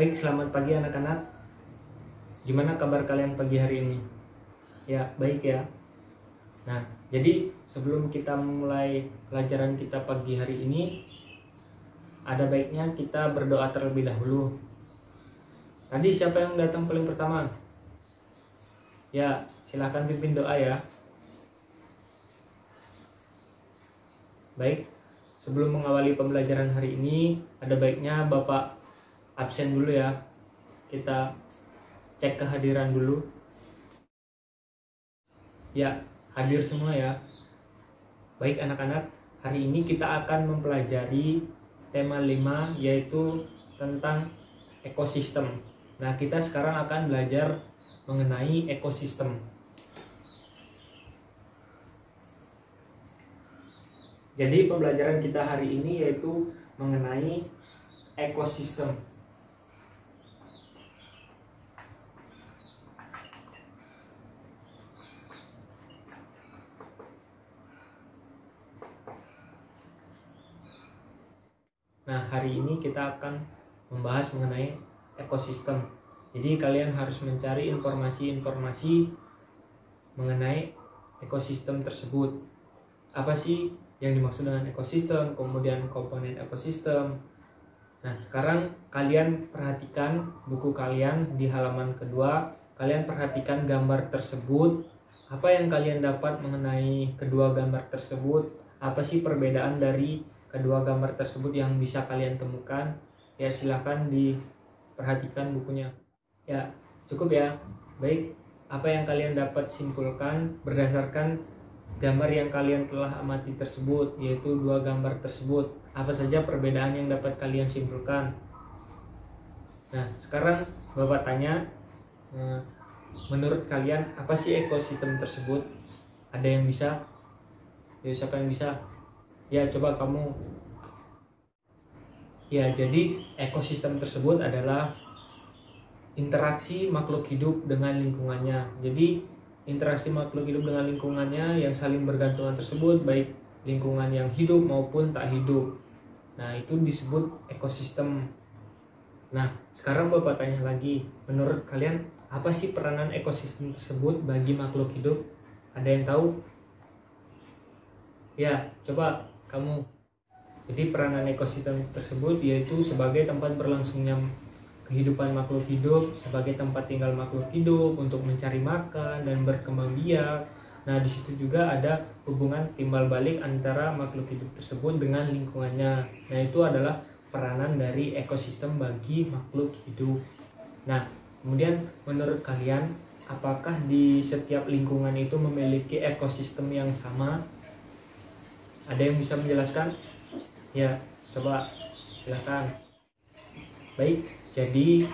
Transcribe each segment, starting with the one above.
Baik, selamat pagi anak-anak. Gimana kabar kalian pagi hari ini? Ya, baik ya. Nah, jadi sebelum kita mulai pelajaran kita pagi hari ini, ada baiknya kita berdoa terlebih dahulu. Tadi siapa yang datang paling pertama? Ya, silahkan pimpin doa ya. Baik, sebelum mengawali pembelajaran hari ini, ada baiknya Bapak absen dulu ya. Kita cek kehadiran dulu. Ya, hadir semua ya. Baik anak-anak, hari ini kita akan mempelajari tema 5 yaitu tentang ekosistem. Nah, kita sekarang akan belajar mengenai ekosistem. Jadi pembelajaran kita hari ini yaitu mengenai ekosistem. Nah, hari ini kita akan membahas mengenai ekosistem. Jadi kalian harus mencari informasi-informasi mengenai ekosistem tersebut. Apa sih yang dimaksud dengan ekosistem, kemudian komponen ekosistem. Nah, sekarang kalian perhatikan buku kalian di halaman kedua. Kalian perhatikan gambar tersebut. Apa yang kalian dapat mengenai kedua gambar tersebut? Apa sih perbedaan dari kedua gambar tersebut yang bisa kalian temukan? Ya, silakan diperhatikan bukunya. Ya, cukup ya. Baik, apa yang kalian dapat simpulkan berdasarkan gambar yang kalian telah amati tersebut, yaitu dua gambar tersebut? Apa saja perbedaan yang dapat kalian simpulkan? Nah, sekarang Bapak tanya, menurut kalian apa sih ekosistem tersebut? Ada yang bisa? Ya, siapa yang bisa? Ya, coba kamu. Ya, jadi ekosistem tersebut adalah interaksi makhluk hidup dengan lingkungannya. Jadi interaksi makhluk hidup dengan lingkungannya yang saling bergantungan tersebut, baik lingkungan yang hidup maupun tak hidup. Nah, itu disebut ekosistem. Nah, sekarang Bapak tanya lagi, menurut kalian apa sih peranan ekosistem tersebut bagi makhluk hidup? Ada yang tahu? Ya, coba kamu. Jadi peranan ekosistem tersebut yaitu sebagai tempat berlangsungnya kehidupan makhluk hidup, sebagai tempat tinggal makhluk hidup untuk mencari makan dan berkembang biak. Nah, di situ juga ada hubungan timbal balik antara makhluk hidup tersebut dengan lingkungannya. Nah, itu adalah peranan dari ekosistem bagi makhluk hidup. Nah, kemudian menurut kalian apakah di setiap lingkungan itu memiliki ekosistem yang sama? Ada yang bisa menjelaskan? Ya, coba silakan. Baik, jadi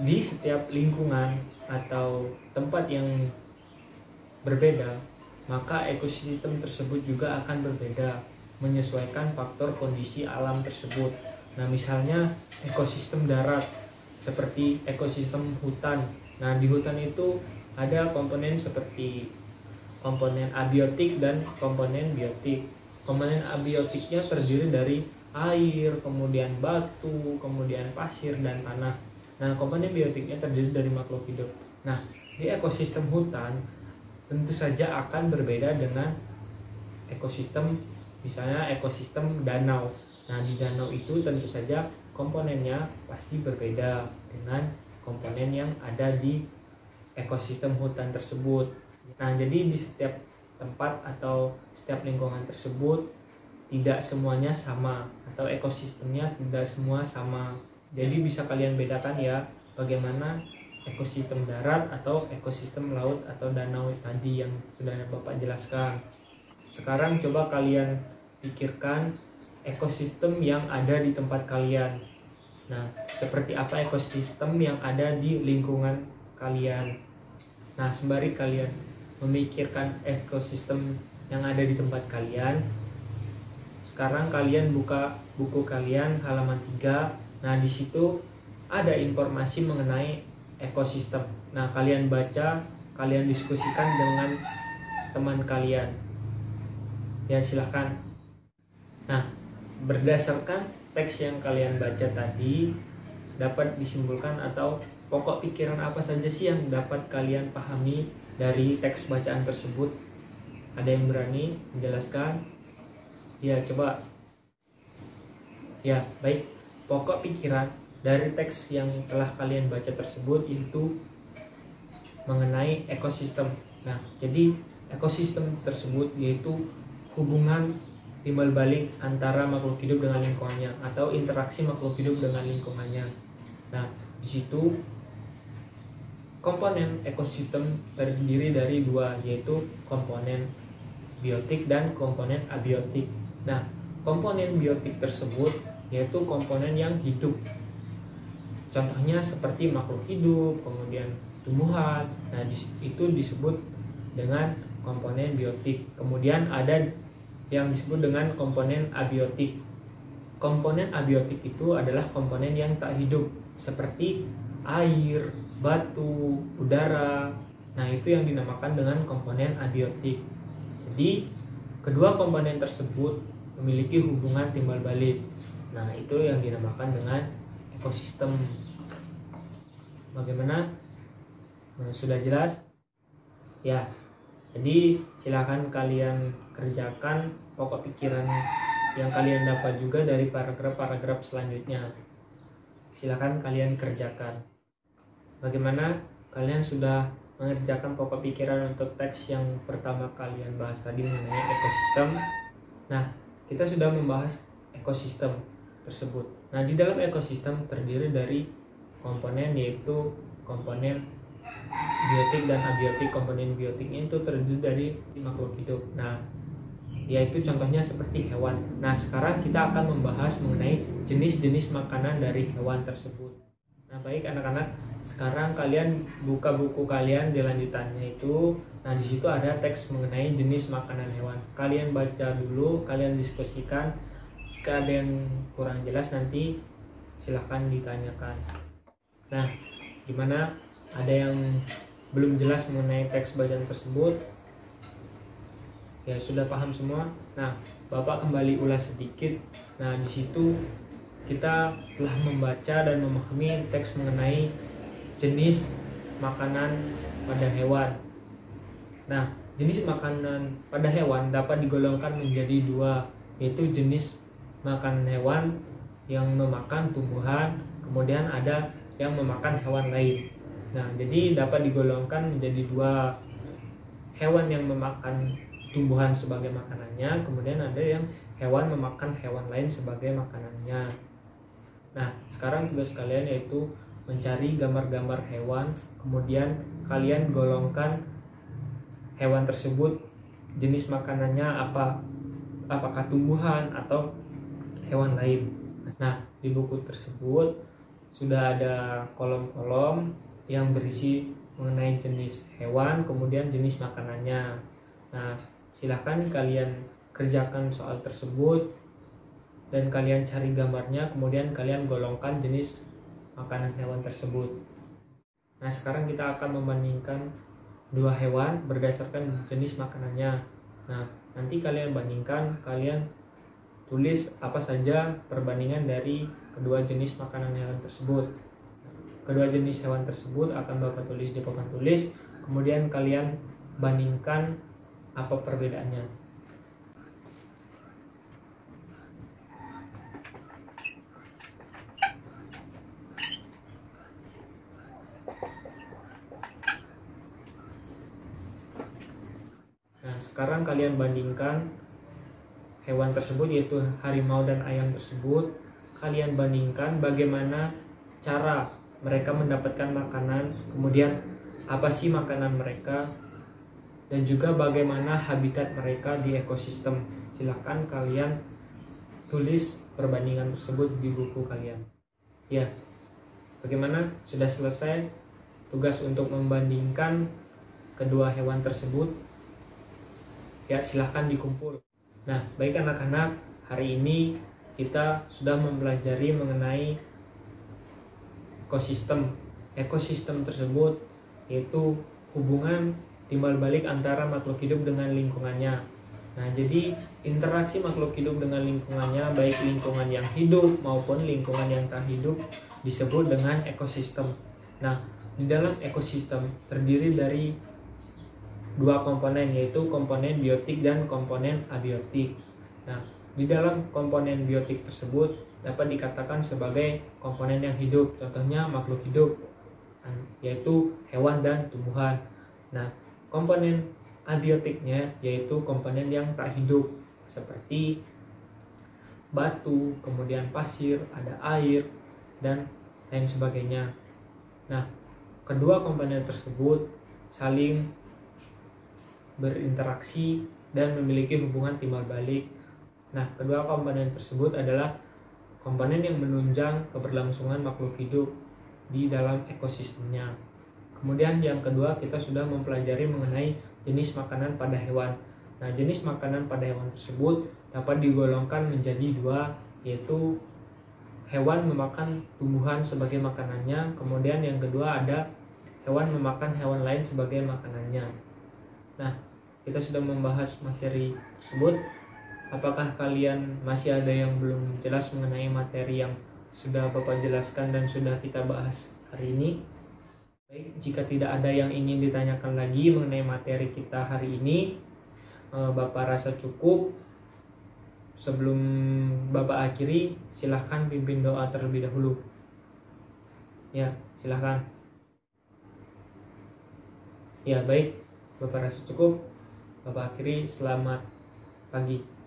di setiap lingkungan atau tempat yang berbeda, maka ekosistem tersebut juga akan berbeda menyesuaikan faktor kondisi alam tersebut. Nah, misalnya ekosistem darat seperti ekosistem hutan. Nah, di hutan itu ada komponen seperti komponen abiotik dan komponen biotik. Komponen abiotiknya terdiri dari air, kemudian batu, kemudian pasir dan tanah. Nah, komponen biotiknya terdiri dari makhluk hidup. Nah, di ekosistem hutan tentu saja akan berbeda dengan ekosistem, misalnya ekosistem danau. Nah, di danau itu tentu saja komponennya pasti berbeda dengan komponen yang ada di ekosistem hutan tersebut. Nah, jadi di setiap tempat atau setiap lingkungan tersebut tidak semuanya sama, atau ekosistemnya tidak semua sama. Jadi bisa kalian bedakan ya bagaimana ekosistem darat atau ekosistem laut atau danau tadi yang sudah Bapak jelaskan. Sekarang coba kalian pikirkan ekosistem yang ada di tempat kalian. Nah, seperti apa ekosistem yang ada di lingkungan kalian? Nah, sembari kalian memikirkan ekosistem yang ada di tempat kalian, sekarang kalian buka buku kalian halaman 3. Nah, di situ ada informasi mengenai ekosistem. Nah, kalian baca, kalian diskusikan dengan teman kalian. Ya, silahkan. Nah, berdasarkan teks yang kalian baca tadi, dapat disimpulkan atau pokok pikiran apa saja sih yang dapat kalian pahami dari teks bacaan tersebut? Ada yang berani menjelaskan? Ya, coba. Ya, baik. Pokok pikiran dari teks yang telah kalian baca tersebut itu mengenai ekosistem. Nah, jadi ekosistem tersebut yaitu hubungan timbal balik antara makhluk hidup dengan lingkungannya atau interaksi makhluk hidup dengan lingkungannya. Nah, di situ komponen ekosistem terdiri dari dua, yaitu komponen biotik dan komponen abiotik. Nah, komponen biotik tersebut yaitu komponen yang hidup. Contohnya seperti makhluk hidup, kemudian tumbuhan. Nah, itu disebut dengan komponen biotik. Kemudian ada yang disebut dengan komponen abiotik. Komponen abiotik itu adalah komponen yang tak hidup seperti air, batu, udara. Nah, itu yang dinamakan dengan komponen abiotik. Jadi, kedua komponen tersebut memiliki hubungan timbal balik. Nah, itu yang dinamakan dengan ekosistem. Bagaimana? Sudah jelas? Ya. Jadi silakan kalian kerjakan pokok pikiran yang kalian dapat juga dari paragraf-paragraf selanjutnya. Silakan kalian kerjakan. Bagaimana? Kalian sudah mengerjakan pokok pikiran untuk teks yang pertama kalian bahas tadi mengenai ekosistem. Nah, kita sudah membahas ekosistem tersebut. Nah, di dalam ekosistem terdiri dari komponen, yaitu komponen biotik dan abiotik. Komponen biotiknya itu terdiri dari makhluk hidup. Nah, yaitu contohnya seperti hewan. Nah, sekarang kita akan membahas mengenai jenis-jenis makanan dari hewan tersebut. Nah, baik anak-anak, sekarang kalian buka buku kalian di lanjutannya itu. Nah, di situ ada teks mengenai jenis makanan hewan. Kalian baca dulu, kalian diskusikan. Jika ada yang kurang jelas nanti silahkan ditanyakan. Nah, gimana? Ada yang belum jelas mengenai teks bacaan tersebut? Ya, sudah paham semua? Nah, Bapak kembali ulas sedikit. Nah, di situ kita telah membaca dan memahami teks mengenai jenis makanan pada hewan. Nah, jenis makanan pada hewan dapat digolongkan menjadi dua, yaitu jenis makan hewan yang memakan tumbuhan, kemudian ada yang memakan hewan lain. Nah, jadi dapat digolongkan menjadi dua, hewan yang memakan tumbuhan sebagai makanannya, kemudian ada yang hewan memakan hewan lain sebagai makanannya. Nah, sekarang tugas kalian yaitu mencari gambar-gambar hewan, kemudian kalian golongkan hewan tersebut jenis makanannya apa, apakah tumbuhan atau hewan lain. Nah, di buku tersebut sudah ada kolom-kolom yang berisi mengenai jenis hewan, kemudian jenis makanannya. Nah, silahkan kalian kerjakan soal tersebut dan kalian cari gambarnya, kemudian kalian golongkan jenis makanan hewan tersebut. Nah, sekarang kita akan membandingkan dua hewan berdasarkan jenis makanannya. Nah, nanti kalian bandingkan, kalian tulis apa saja perbandingan dari kedua jenis makanan hewan tersebut. Kedua jenis hewan tersebut akan Bapak tulis di papan tulis, kemudian kalian bandingkan apa perbedaannya. Nah, sekarang kalian bandingkan hewan tersebut, yaitu harimau dan ayam tersebut. Kalian bandingkan bagaimana cara mereka mendapatkan makanan, kemudian apa sih makanan mereka, dan juga bagaimana habitat mereka di ekosistem. Silahkan kalian tulis perbandingan tersebut di buku kalian. Ya, bagaimana? Sudah selesai tugas untuk membandingkan kedua hewan tersebut? Ya, silahkan dikumpul. Nah, baik anak-anak, hari ini kita sudah mempelajari mengenai ekosistem. Ekosistem tersebut yaitu hubungan timbal balik antara makhluk hidup dengan lingkungannya. Nah, jadi interaksi makhluk hidup dengan lingkungannya, baik lingkungan yang hidup maupun lingkungan yang tak hidup, disebut dengan ekosistem. Nah, di dalam ekosistem terdiri dari dua komponen, yaitu komponen biotik dan komponen abiotik. Nah, di dalam komponen biotik tersebut dapat dikatakan sebagai komponen yang hidup, contohnya makhluk hidup, yaitu hewan dan tumbuhan. Nah, komponen abiotiknya yaitu komponen yang tak hidup seperti batu, kemudian pasir, ada air, dan lain sebagainya. Nah, kedua komponen tersebut saling berinteraksi dan memiliki hubungan timbal balik. Nah, kedua komponen tersebut adalah komponen yang menunjang keberlangsungan makhluk hidup di dalam ekosistemnya. Kemudian yang kedua, kita sudah mempelajari mengenai jenis makanan pada hewan. Nah, jenis makanan pada hewan tersebut dapat digolongkan menjadi dua, yaitu hewan memakan tumbuhan sebagai makanannya, kemudian yang kedua ada hewan memakan hewan lain sebagai makanannya. Nah, kita sudah membahas materi tersebut. Apakah kalian masih ada yang belum jelas mengenai materi yang sudah Bapak jelaskan dan sudah kita bahas hari ini? Baik, jika tidak ada yang ingin ditanyakan lagi mengenai materi kita hari ini, Bapak rasa cukup. Sebelum Bapak akhiri, silahkan pimpin doa terlebih dahulu. Ya, silahkan. Ya, baik. Bapak rasa cukup. Bapak akhiri, selamat pagi.